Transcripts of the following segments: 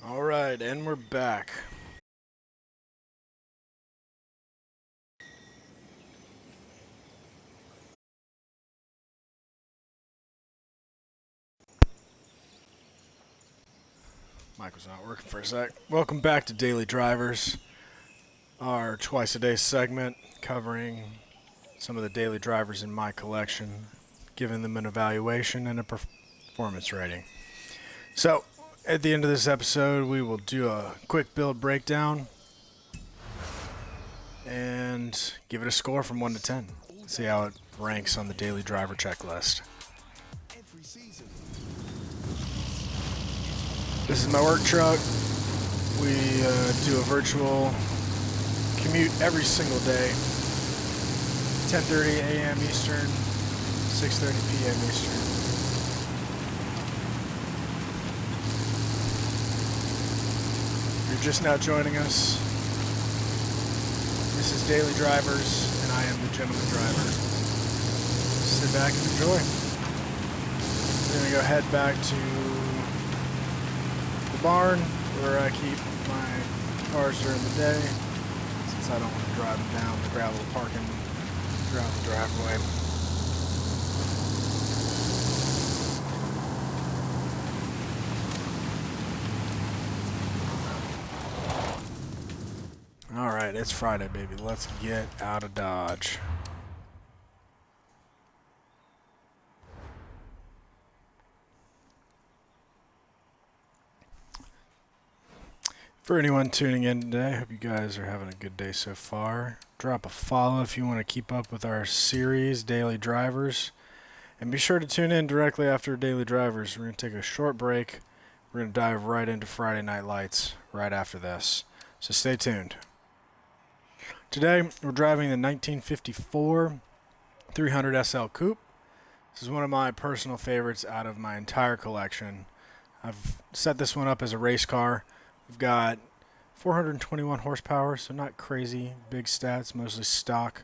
All right, and we're back. Mic was not working for a sec. Welcome back to Daily Drivers, our twice a day segment covering some of the daily drivers in my collection, giving them an evaluation and a performance rating. So, at the end of this episode, we will do a quick build breakdown and give it a score from 1 to 10. See how it ranks on the daily driver checklist. This is my work truck. We do a virtual commute every single day. 10:30 a.m. Eastern, 6:30 p.m. Eastern. If you're just now joining us, this is Daily Drivers, and I am the gentleman driver. Sit back and enjoy. We're going to go head back to the barn where I keep my cars during the day, since I don't want to drive them down the gravel parking gravel driveway. Alright, it's Friday, baby. Let's get out of Dodge. For anyone tuning in today, I hope you guys are having a good day so far. Drop a follow if you want to keep up with our series, Daily Drivers. And be sure to tune in directly after Daily Drivers. We're going to take a short break. We're going to dive right into Friday Night Lights right after this. So stay tuned. Today, we're driving the 1954 300 SL Coupe. This is one of my personal favorites out of my entire collection. I've set this one up as a race car. We've got 421 horsepower, so not crazy big stats, mostly stock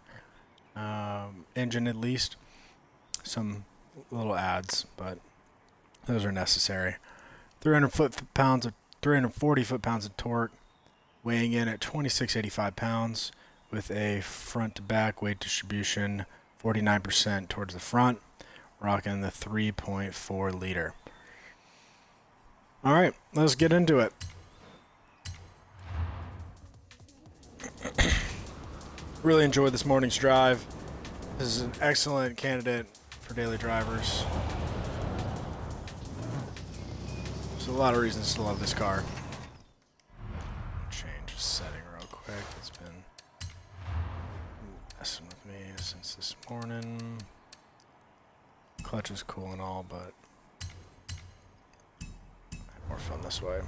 engine at least. Some little adds, but those are necessary. 340 foot-pounds of torque, weighing in at 2685 pounds, with a front-to-back weight distribution 49% towards the front, rocking the 3.4 liter. All right, let's get into it. Really enjoyed this morning's drive. This is an excellent candidate for daily drivers. There's a lot of reasons to love this car. Change the setting real quick. It's been messing with me since this morning. Clutch is cool and all, but I have more fun this way.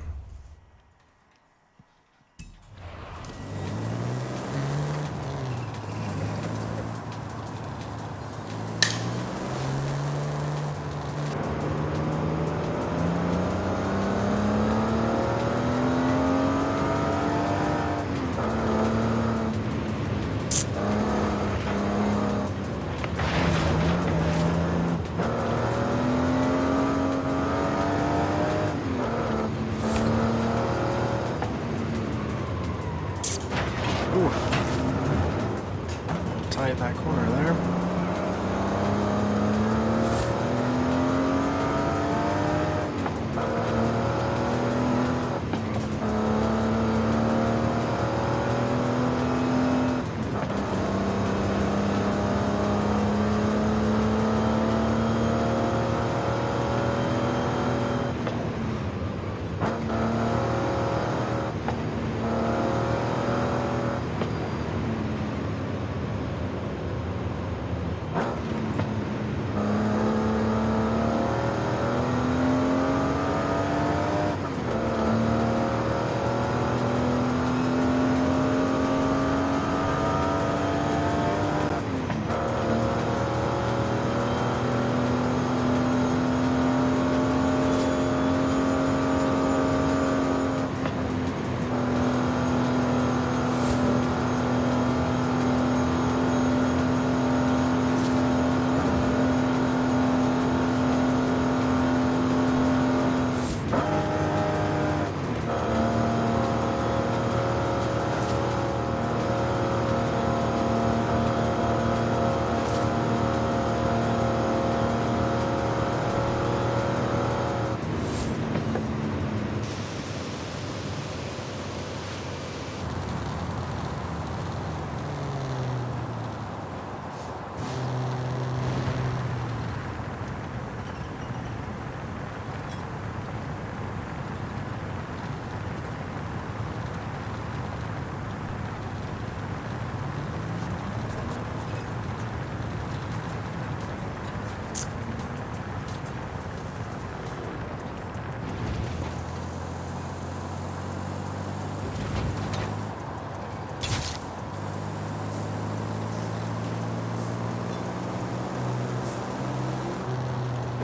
Tight in that corner there.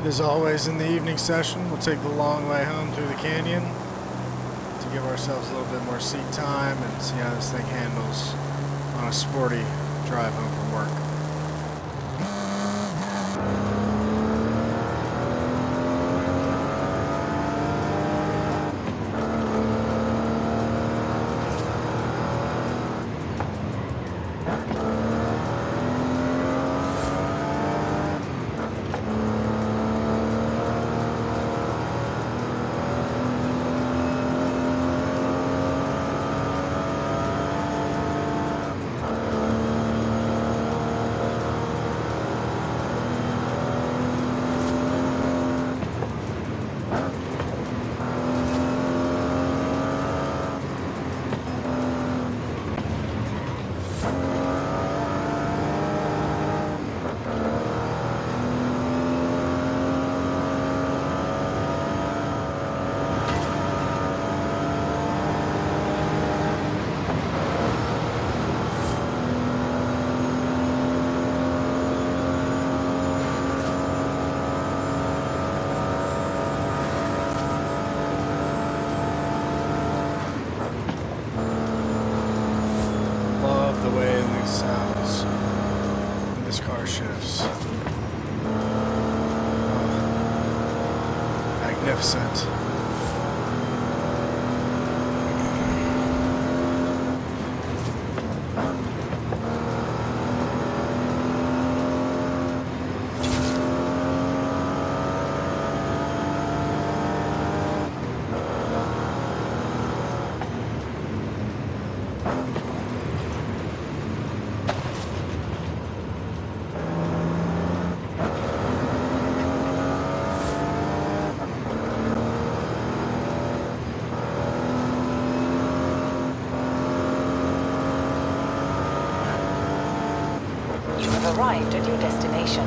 As always, in the evening session, we'll take the long way home through the canyon to give ourselves a little bit more seat time and see how this thing handles on a sporty drive home from work. Magnificent. Arrived at your destination.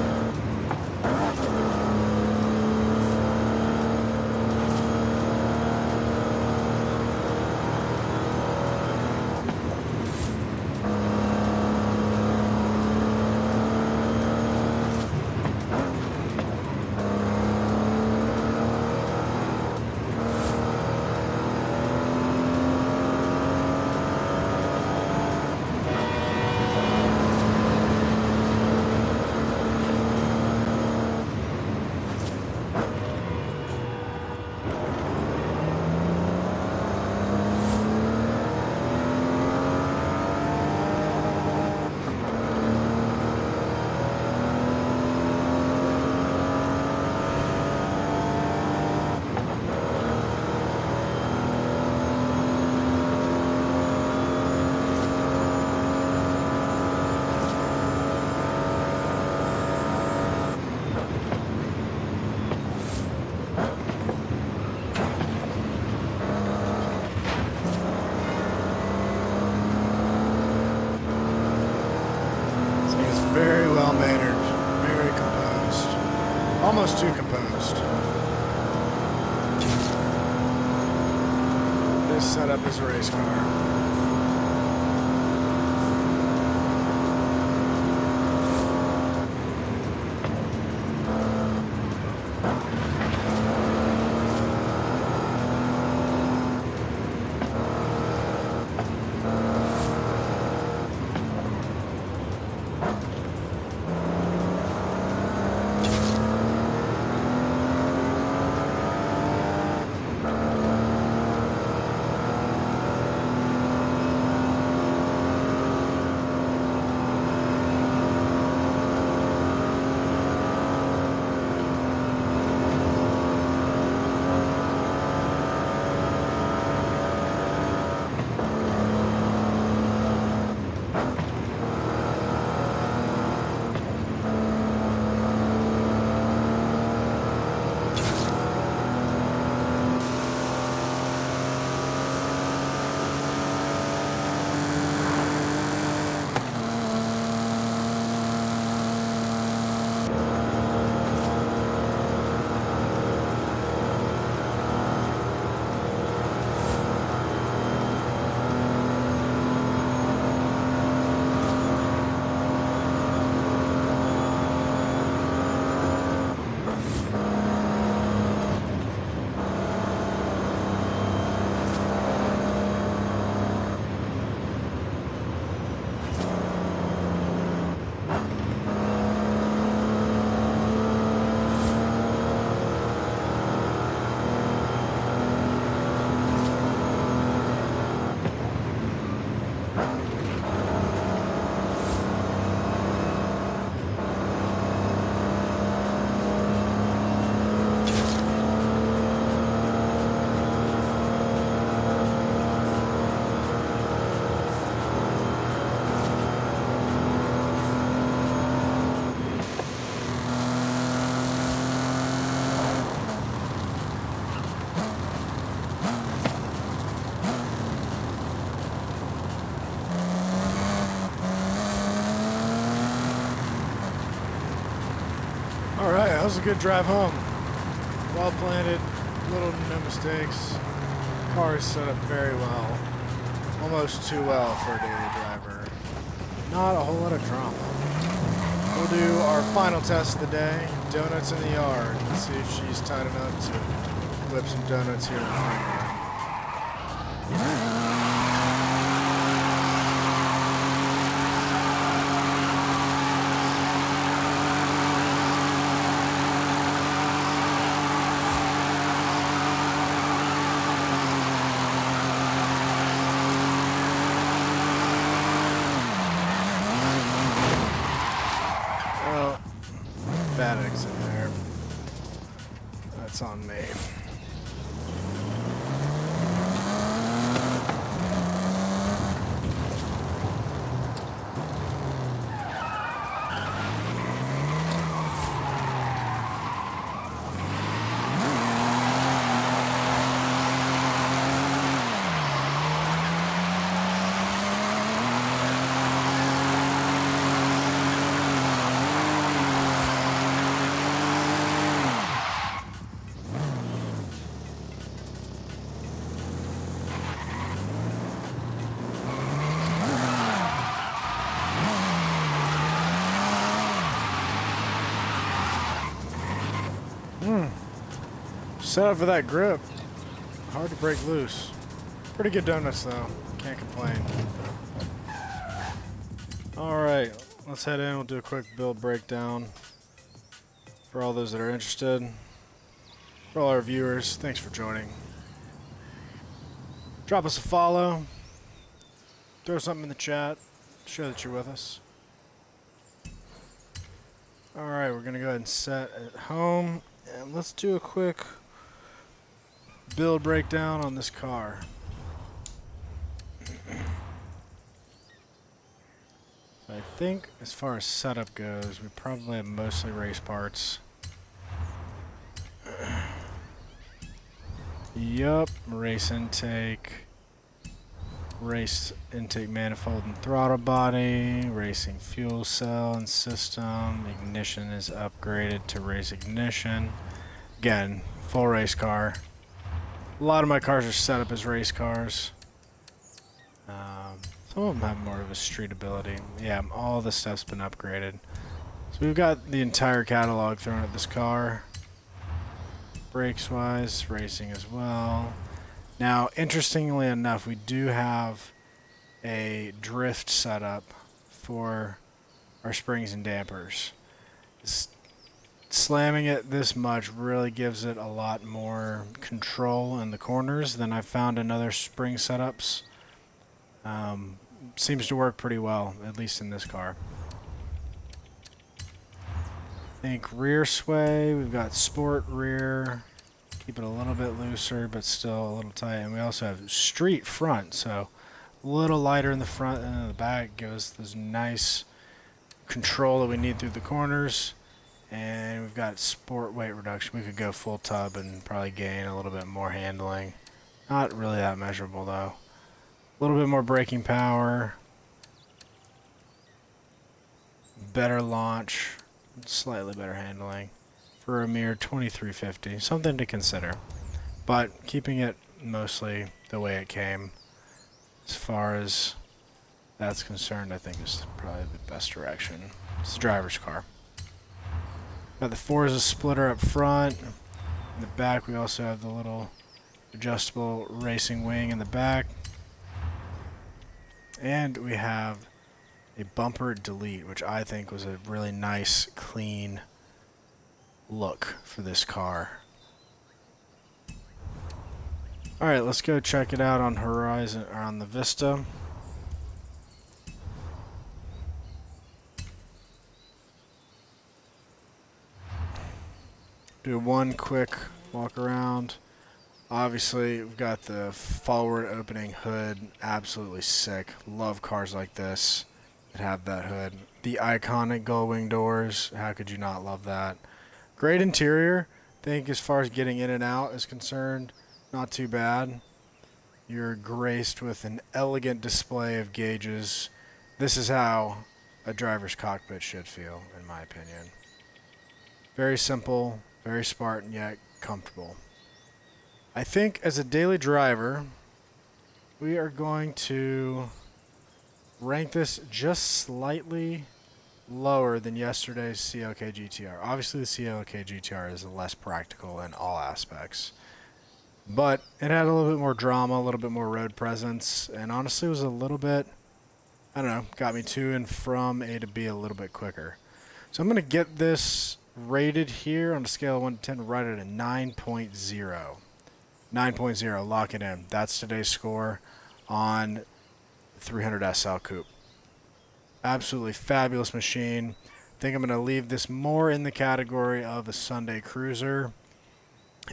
Very well mannered, very composed, almost too composed. This setup is a race car. was a good drive home. Well planted, little to no mistakes. Car is set up very well. Almost too well for a daily driver. Not a whole lot of drama. We'll do our final test of the day. Donuts in the yard. Let's see if she's tight enough to whip some donuts here in the front yard. Bad exit there. That's on me. Set up for that grip. Hard to break loose. Pretty good donuts though. Can't complain. Alright, let's head in. We'll do a quick build breakdown. For all those that are interested. For all our viewers, thanks for joining. Drop us a follow. Throw something in the chat. Show that you're with us. Alright, we're going to go ahead and set at home. And let's do a quick build breakdown on this car. I think as far as setup goes, we probably have mostly race parts. Yup, race intake manifold and throttle body, racing fuel cell and system, ignition is upgraded to race ignition. Again, full race car. A lot of my cars are set up as race cars. Some of them have more of a street ability. Yeah, all the stuff's been upgraded. So we've got the entire catalog thrown at this car. Brakes wise, racing as well. Now, interestingly enough, we do have a drift setup for our springs and dampers. Slamming it this much really gives it a lot more control in the corners than I've found in other spring setups. Seems to work pretty well, at least in this car. I think rear sway, we've got sport rear. Keep it a little bit looser, but still a little tight. And we also have street front, so a little lighter in the front and in the back. Give us this nice control that we need through the corners. And we've got sport weight reduction. We could go full tub and probably gain a little bit more handling. Not really that measurable though. A little bit more braking power. Better launch. Slightly better handling. For a mere $23.50. Something to consider. But keeping it mostly the way it came. As far as that's concerned, I think is probably the best direction. It's the driver's car. Got the Forza splitter up front. In the back we also have the little adjustable racing wing in the back. And we have a bumper delete, which I think was a really nice, clean look for this car. Alright, let's go check it out on Horizon, or on the Vista. Do one quick walk around. Obviously, we've got the forward opening hood. Absolutely sick. Love cars like this that have that hood. The iconic gull wing doors. How could you not love that? Great interior. I think as far as getting in and out is concerned, not too bad. You're graced with an elegant display of gauges. This is how a driver's cockpit should feel, in my opinion. Very simple, very Spartan, yet comfortable. I think as a daily driver, we are going to rank this just slightly lower than yesterday's CLK GTR. Obviously, the CLK GTR is less practical in all aspects, but it had a little bit more drama, a little bit more road presence, and honestly was a little bit, I don't know, got me to and from A to B a little bit quicker. So I'm going to get this rated here on a scale of 1 to 10 right at a 9.0. 9.0, lock it in. That's today's score on 300 SL Coupe. Absolutely fabulous machine. I think I'm going to leave this more in the category of a Sunday cruiser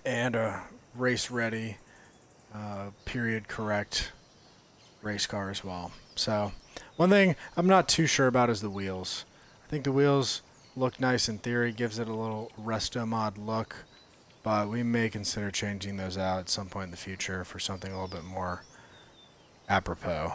and a race ready, period correct race car as well. So one thing I'm not too sure about is the wheels. I think the wheels look nice in theory, gives it a little resto mod look, but we may consider changing those out at some point in the future for something a little bit more apropos.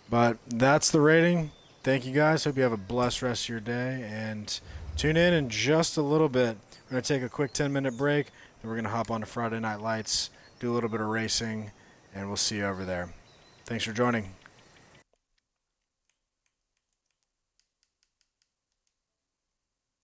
But that's the rating. Thank you guys. Hope you have a blessed rest of your day, and tune in just a little bit. We're going to take a quick 10-minute break, then we're going to hop on to Friday Night Lights, do a little bit of racing, and we'll see you over there. Thanks for joining.